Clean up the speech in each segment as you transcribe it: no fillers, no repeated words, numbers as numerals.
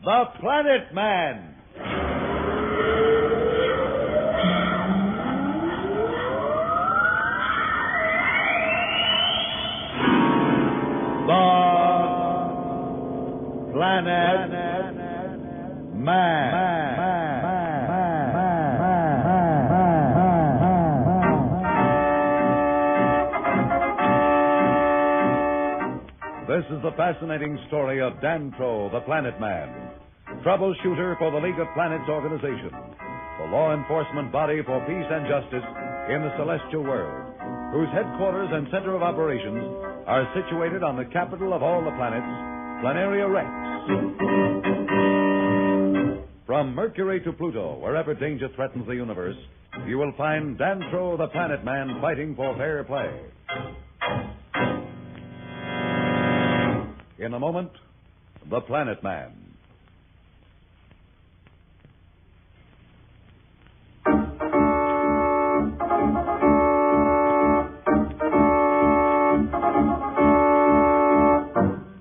The Planet Man. The Planet Man. This is the fascinating story of Dantro, the Planet Man, troubleshooter for the League of Planets organization, the law enforcement body for peace and justice in the celestial world, whose headquarters and center of operations are situated on the capital of all the planets, Planaria Rex. From Mercury to Pluto, wherever danger threatens the universe, you will find Dantro, the Planet Man, fighting for fair play. In a moment, The Planet Man.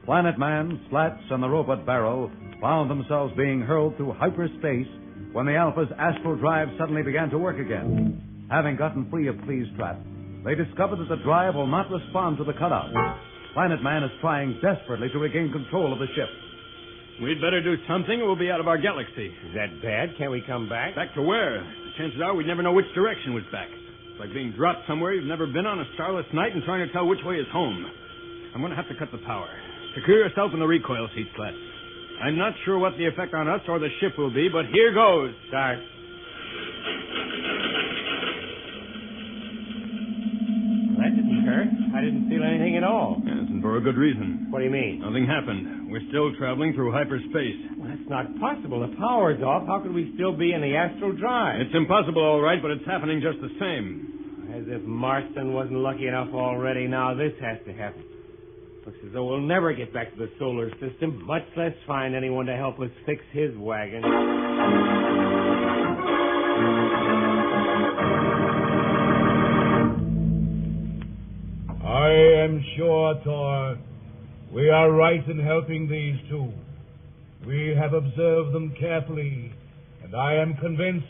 Planet Man, Slats, and the robot Barrow found themselves being hurled through hyperspace when the Alpha's Astrodrive suddenly began to work again. Having gotten free of Clee's trap, they discovered that the drive will not respond to the cutout. Planet Man is trying desperately to regain control of the ship. We'd better do something or we'll be out of our galaxy. Is that bad? Can't we come back? Back to where? The chances are we'd never know which direction was back. It's like being dropped somewhere you've never been on a starless night and trying to tell which way is home. I'm going to have to cut the power. Secure yourself in the recoil seat, Slats. I'm not sure what the effect on us or the ship will be, but here goes. Start. That didn't hurt. I didn't feel anything at all. Yes, and for a good reason. What do you mean? Nothing happened. We're still traveling through hyperspace. Well, that's not possible. The power's off. How could we still be in the astral drive? It's impossible, all right, but it's happening just the same. As if Marston wasn't lucky enough already. Now this has to happen. Looks as though we'll never get back to the solar system, much less find anyone to help us fix his wagon. I am sure, Tor, we are right in helping these two. We have observed them carefully, and I am convinced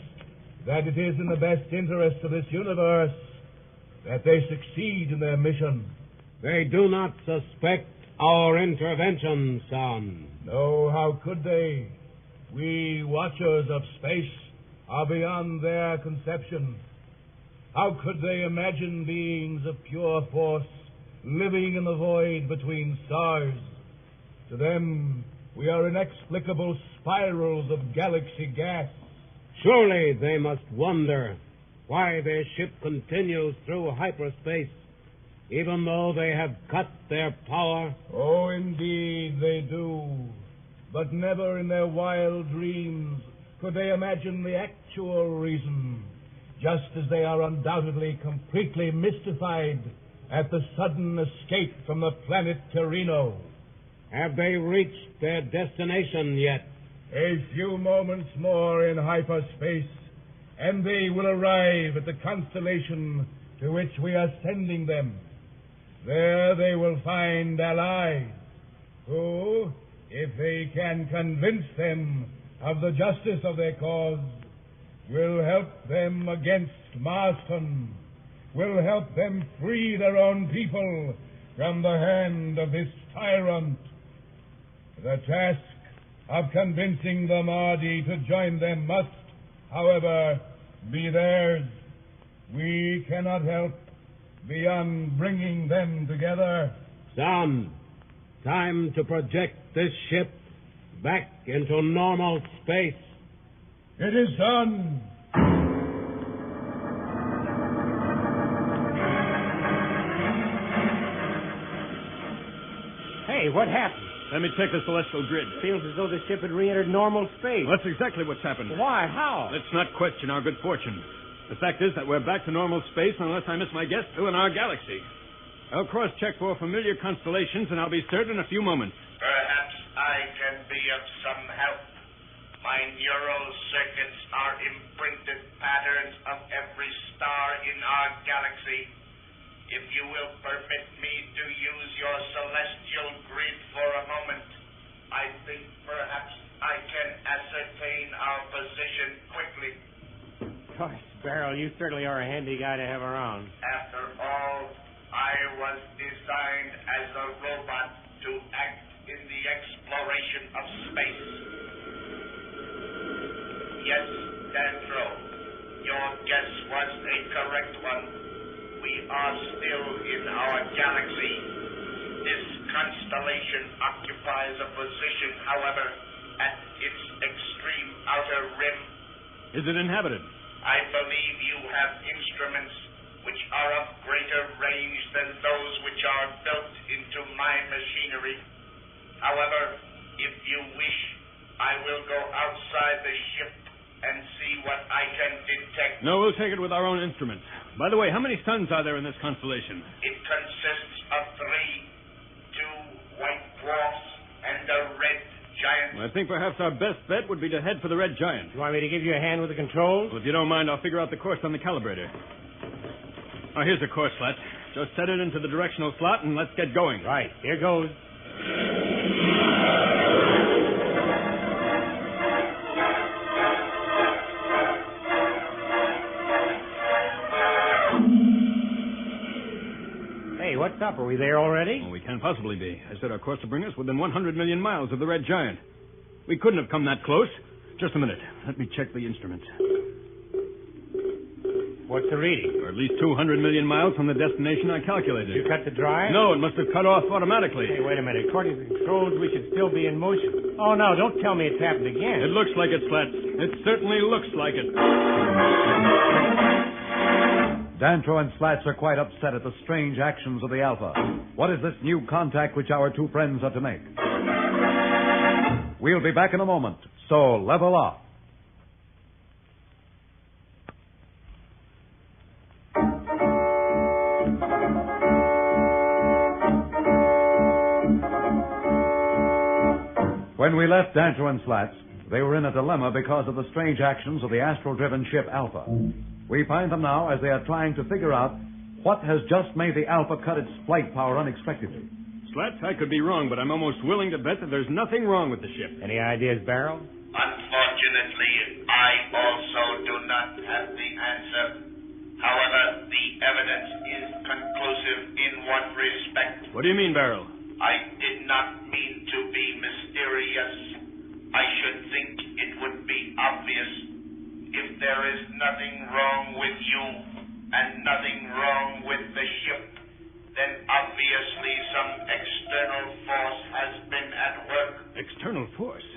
that it is in the best interest of this universe that they succeed in their mission. They do not suspect our intervention, son. No, how could they? We watchers of space are beyond their conception. How could they imagine beings of pure force living in the void between stars? To them, we are inexplicable spirals of galaxy gas. Surely they must wonder why their ship continues through hyperspace, even though they have cut their power. Oh, indeed they do. But never in their wild dreams could they imagine the actual reason, just as they are undoubtedly completely mystified at the sudden escape from the planet Torino. Have they reached their destination yet? A few moments more in hyperspace, and they will arrive at the constellation to which we are sending them. There they will find allies who, if they can convince them of the justice of their cause, will help them against Marston, will help them free their own people from the hand of this tyrant. The task of convincing the Mahdi to join them must, however, be theirs. We cannot help beyond bringing them together. Son, time to project this ship back into normal space. It is done. Hey, what happened? Let me check the celestial grid. Feels as though the ship had re-entered normal space. Well, that's exactly what's happened. Why? How? Let's not question our good fortune. The fact is that we're back to normal space, unless I miss my guess, still in our galaxy. I'll cross-check for familiar constellations, and I'll be certain in a few moments. Perhaps I can be of some help. My neural circuits are imprinted patterns of every star in our galaxy. If you will permit me to use your celestial grid for a moment, I think perhaps I Gosh, Beryl, you certainly are a handy guy to have around. After all, I was designed as a robot to act in the exploration of space. Yes, Dantro, your guess was a correct one. We are still in our galaxy. This constellation occupies a position, however, at its extreme outer rim. Is it inhabited? I believe you have instruments which are of greater range than those which are built into my machinery. However, if you wish, I will go outside the ship and see what I can detect. No, we'll take it with our own instruments. By the way, how many suns are there in this constellation? It consists of 3, 2 white dwarfs and a red giant. Well, I think perhaps our best bet would be to head for the red giant. You want me to give you a hand with the controls? Well, if you don't mind, I'll figure out the course on the calibrator. Oh, here's the course, Slat. Just set it into the directional slot and let's get going. Right. Here goes. Hey, what's up? Are we there already? Well, we can't possibly be. I said our course will bring us within 100 million miles of the red giant. We couldn't have come that close. Just a minute. Let me check the instruments. What's the reading? We're at least 200 million miles from the destination I calculated. Did you cut the drive? No, it must have cut off automatically. Hey, wait a minute. According to the controls, we should still be in motion. Oh, no, don't tell me it's happened again. It looks like it, Slats. It certainly looks like it. Dantro and Slats are quite upset at the strange actions of the Alpha. What is this new contact which our two friends are to make? We'll be back in a moment, so level off. When we left Dantro and Slats, they were in a dilemma because of the strange actions of the astral-driven ship Alpha. We find them now as they are trying to figure out what has just made the Alpha cut its flight power unexpectedly. Slats, I could be wrong, but I'm almost willing to bet that there's nothing wrong with the ship. Any ideas, Beryl? Unfortunately, I also do not have the answer. However, the evidence is conclusive in one respect. What do you mean, Beryl? I did not mean to be mysterious. I should think it would be obvious. If there is nothing wrong with you and nothing wrong with the ship, then obviously some external force has been at work. External force?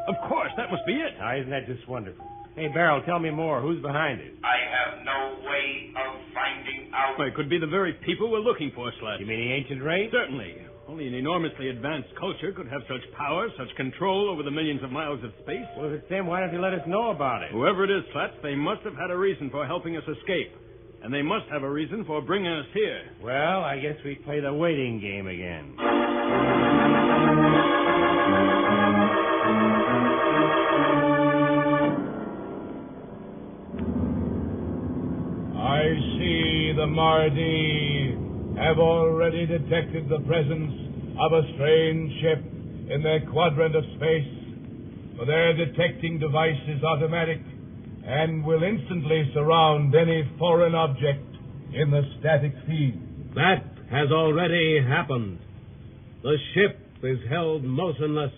Of course, that must be it. Now, isn't that just wonderful? Hey, Beryl, tell me more. Who's behind it? I have no way of finding out. Well, it could be the very people we're looking for, Slats. You mean the ancient race? Certainly. Only an enormously advanced culture could have such power, such control over the millions of miles of space. Well, if it's them, why don't you let us know about it? Whoever it is, Slats, they must have had a reason for helping us escape. And they must have a reason for bringing us here. Well, I guess we play the waiting game again. I see the Mardi have already detected the presence of a strange ship in their quadrant of space. For their detecting device is automatic and will instantly surround any foreign object in the static field. That has already happened. The ship is held motionless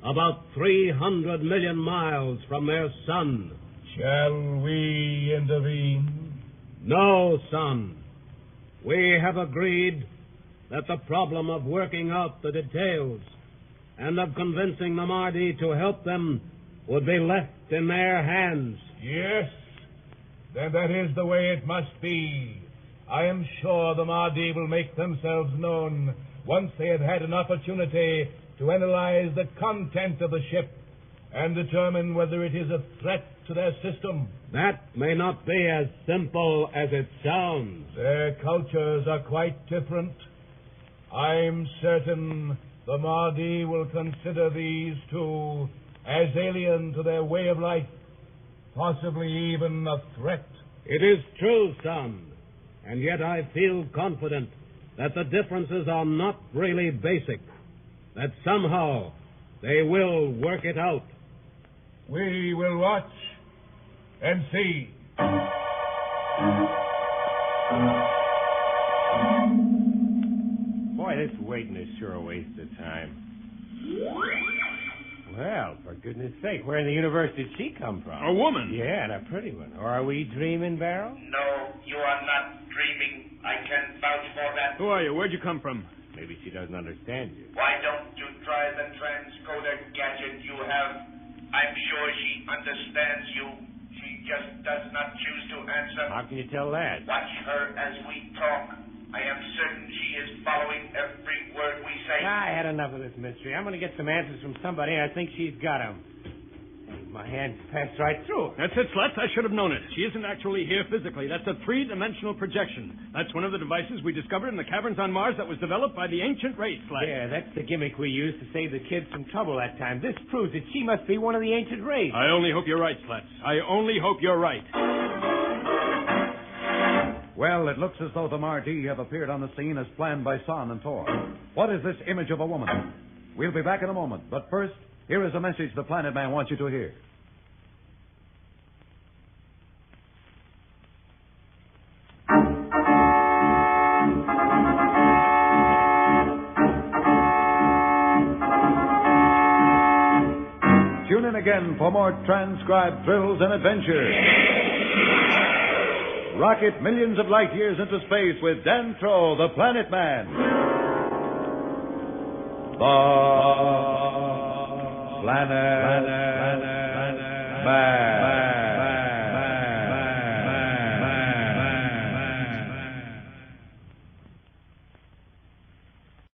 about 300 million miles from their sun. Shall we intervene? No, son. We have agreed that the problem of working out the details and of convincing the Mardi to help them would be left in their hands. Yes. Then that is the way it must be. I am sure the Mardi will make themselves known once they have had an opportunity to analyze the content of the ship and determine whether it is a threat to their system. That may not be as simple as it sounds. Their cultures are quite different. I'm certain the Mardi will consider these two as alien to their way of life, possibly even a threat. It is true, son, and yet I feel confident that the differences are not really basic, that somehow they will work it out. We will watch and see. Boy, this waiting is sure a waste of time. Well, for goodness sake, where in the universe did she come from? A woman. Yeah, and a pretty one. Or are we dreaming, Barrow? No, you are not dreaming. I can vouch for that. Who are you? Where'd you come from? Maybe she doesn't understand you. Why don't you try the transcoder gadget you have? I'm sure she understands you. She just does not choose to answer. How can you tell that? Watch her as we talk. I am certain she is following every word we say. I had enough of this mystery. I'm going to get some answers from somebody, and I think she's got them. My hands passed right through her. That's it, Slats. I should have known it. She isn't actually here physically. That's a three-dimensional projection. That's one of the devices we discovered in the caverns on Mars that was developed by the ancient race, Slats. Yeah, that's the gimmick we used to save the kids from trouble that time. This proves that she must be one of the ancient race. I only hope you're right, Slats. I only hope you're right. Well, it looks as though the Mardi have appeared on the scene as planned by Son and Tor. What is this image of a woman? We'll be back in a moment, but first, here is a message the Planet Man wants you to hear. Tune in again for more transcribed thrills and adventures. Rocket millions of light years into space with Dantro, the Planet Man. The Planet Man.